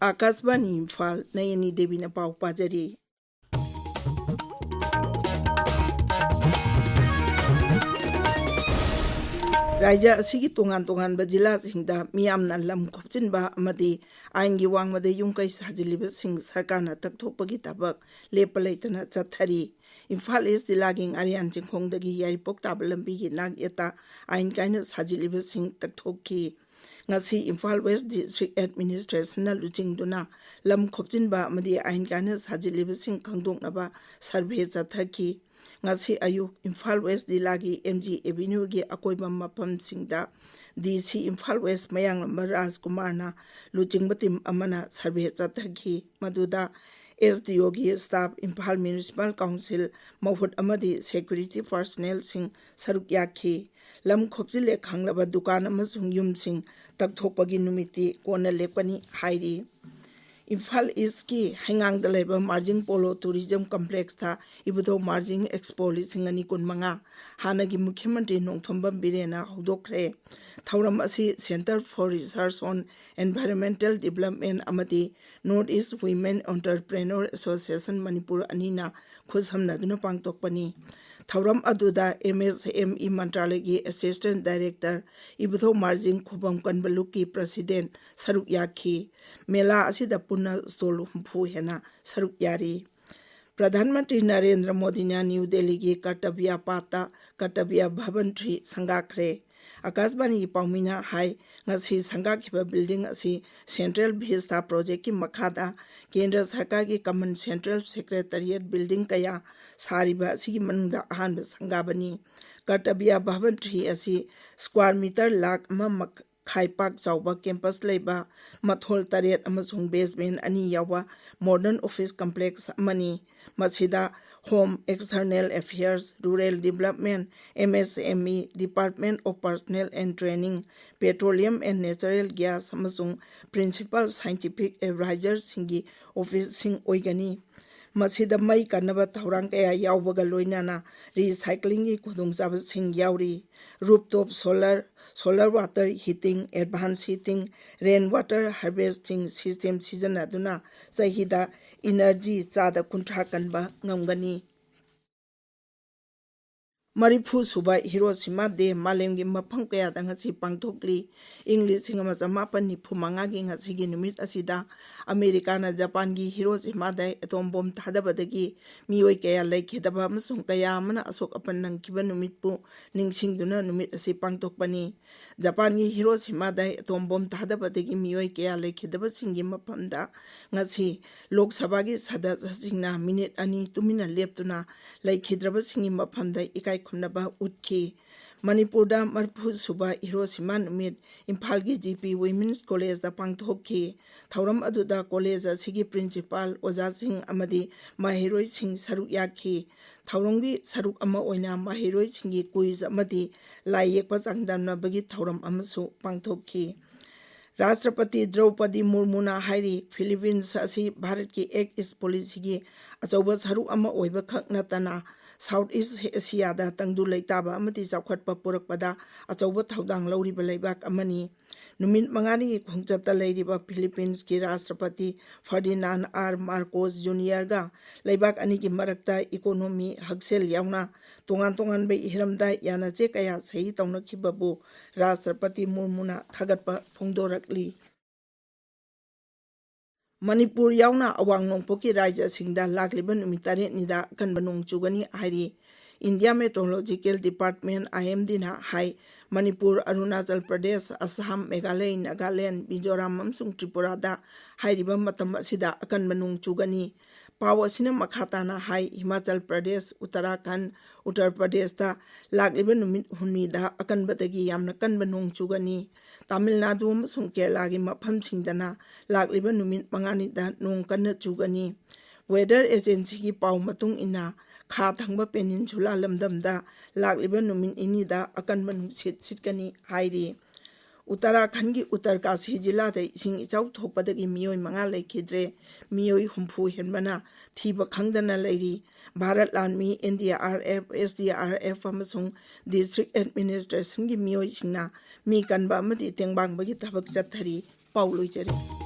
आकाशवाणी इम्फाल नयनी देवी ने पाव पाजरी। राज्य असिगी तोंगान तोंगान जिला सिंहदा मियामना लम खोपचिनबा अमदी आइनगी वांगमदे युंकै साजिलिबा सिंह सरकारना तकथोकपगी तबक लेप लेतना चथरी। इम्फाल ईस्ट जिलागी आरियान चिंखोंगदगी यारिपोक ताब लंबीगी नाग यता आइन कायना साजिलिबा Singh तकथोककी। ngasi Imphal West District Administration na luchingduna lam khopchinba amadi ain kana sajilibasing khangdoknaba survey chathaki ngasi ayu Imphal West dilagi MG Avenue gi akoiba mapamsingda DC Imphal West mayang Raj Kumar na luchingbatim amana survey chathaki maduda SDO gi staff Imphal Municipal Council mahut amadi security personnel sing saruk yakhi lam khopchile khanglaba dukan amasung yum sing takthokpagi numiti kona lepani hairi। Imphal East ki hangang daleba margin polo tourism complex tha ibutho margin expo lisingani kunmanga hanagi mukhyamantri nongthombam birena hodokre thauram asi Center for Research on Environmental Development amadi North East Women Entrepreneur Association Manipur anina khushamnaduna pangtokpani thauram aduda MSME Mantralagi Assistant Director ibutho margin khubam kanbaluki President saruk yakhi mela asida punna stol humpu hena saruk yari। प्रधानमंत्री नरेंद्र मोदी ने new Delhi की कर्तव्य पाता कर्तव्य Bhavan three संगाखरे। Akashvani की पाउमिना high ngasi संगाखिबा building असी central vista project की मखादा केंद्र सरकार की कॉमन सेंट्रल सेक्रेटरिएट बिल्डिंग कया सारिबा असी मनुंगदा अहानबा संगाबनी। कर्तव्य भवन थ्री असी स्क्वायर मीटर लाख खाइपाक चाउबा कैंपस लेबा मथोल तरेट अमसुंग बेसमेंट अनि यावा मॉडर्न ऑफिस कॉम्प्लेक्स मनी मसिदा home external affairs rural development MSME department of personnel and training petroleum and natural gas अमसुंग प्रिंसिपल साइंटिफिक एडवाइजर सिंगी ऑफिस सिंग ओइगनी। मसिदा मई कन्नबा थौरांग कया यावबगा लोइनाना रिसाइक्लिंग की खुदोंचाबा सिंग यावरी। Rooftop solar water heating advance heating rain water harvesting system सिजनादुना चाहिदा एनर्जी चादा कुंठा कनबा ngамगनी। मरिफु सुबा हिरोशिमा डे मालेमगी मफम कयादा ngasi पांगथोकली। इंग्लिश मापन निफु मंगागी ngasi नुमित असिदा अमेरिकाना जापान की हिरोशिमा डे एटोम बम थादबदगी मियोय कया लेखिदबा अमसुंग कया अमना अशोक अपन नंगकिबा नुमितपु निंगसिंगदुना नुमित असि पांगथोकपनी। जापान की हिरोशिमा डे एटोम बम थादबदगी मियोय कया लेखिदबा सिंगी मफमदा ngasi लोकसभा की सदस्यसिंगना मिनिट अनि तुमिना लेपतुना लेखिद्रबा सिंगी मफमदा इकाई खुनबा उठकी। मणिपुरदा मरफु सुबा हिरोशिमा नुमित इम्फाल की GP वुमेन्स कॉलेज दा पांगथोककी। थौरम अदुदा कॉलेज असिगी प्रिंसिपल ओजा सिंह अमदी माहिरोय सिंह सरुक याखी। थौरंगी सरुक अमा ओइना माहिरोय सिंगी क्विज अमदी लाई येकपा चांगदमनबगी थौरम अमसु पांगथोककी। राष्ट्रपति द्रौपदी मुर्मुना हाइरी फिलीपींस असी भारत की एक इस पॉलिसी की अचौबा सरुक अमा ओइबा खक नतना साउथ ईस्ट एशियादा तंगदु लेताबा अमदी चावखटपा पुरकपदा अचौबा थौदांग लौरिबा लेबाक अमनी। नुमित मंगानी की खोंगचता लेरिबा फिलीपींस की राष्ट्रपति फर्डिनांड आर मार्कोस जूनियर गा लेबाक अनि की मरकता इकोनॉमी हक्सेल यावना तोंगान तोंगान बे हिरमदा यानाचे कया सही तौनखिबबु राष्ट्रपति मुर्मुना थागतपा फोंदोरकली। मणिपुर यावना अवांग नोंपोकी राज्य सिंगदा लाखलिबा नुमित तरेटनिदा अकनबा नोंग चुगनी हाइरी। इंडिया मेट्रोलॉजिकल डिपार्टमेंट IMD ना हाई मणिपुर अरुणाचल प्रदेश असम मेघालय नागालैंड मिजोराम अमसुंग त्रिपुरादा हाइरिबा मतम असिदा अकनबा नोंग चुगनी। पाव असिना मखाताना हाई हिमाचल प्रदेश उत्तराखंड उत्तर प्रदेश दा लाखलिबा नुमित हुनमीदा अकनबदगी यामना कनबा नोंग चुगनी। तमिलनाडु अमसुंग केरला की मफमसिंगदना लाखलिबा नुमित मंगानीदा नोंग कन्न चुगनी। वेदर एजेंसी की पाव मतुंग इना खा थंगबा पेनिनसुला लमदमदा लाखलिबा नुमित इनीदा अकनबा नुसित सिटकनी हाइरी। उत्तराखंड की उत्तरकाशी जिला इसिंग इचाउ थोपदगी मियोय मंगा लेखिद्रे मियोय हुंफु हेनबना थीबा खंगदना लेरी। भारत लानमी NDRF SDRF अमसुंग डिस्ट्रिक्ट एडमिनिस्ट्रेशन की मियोय सिंगना मी कनबा अमदी तेंगबांगबगी थबक चथरी पाउ लोइजरे।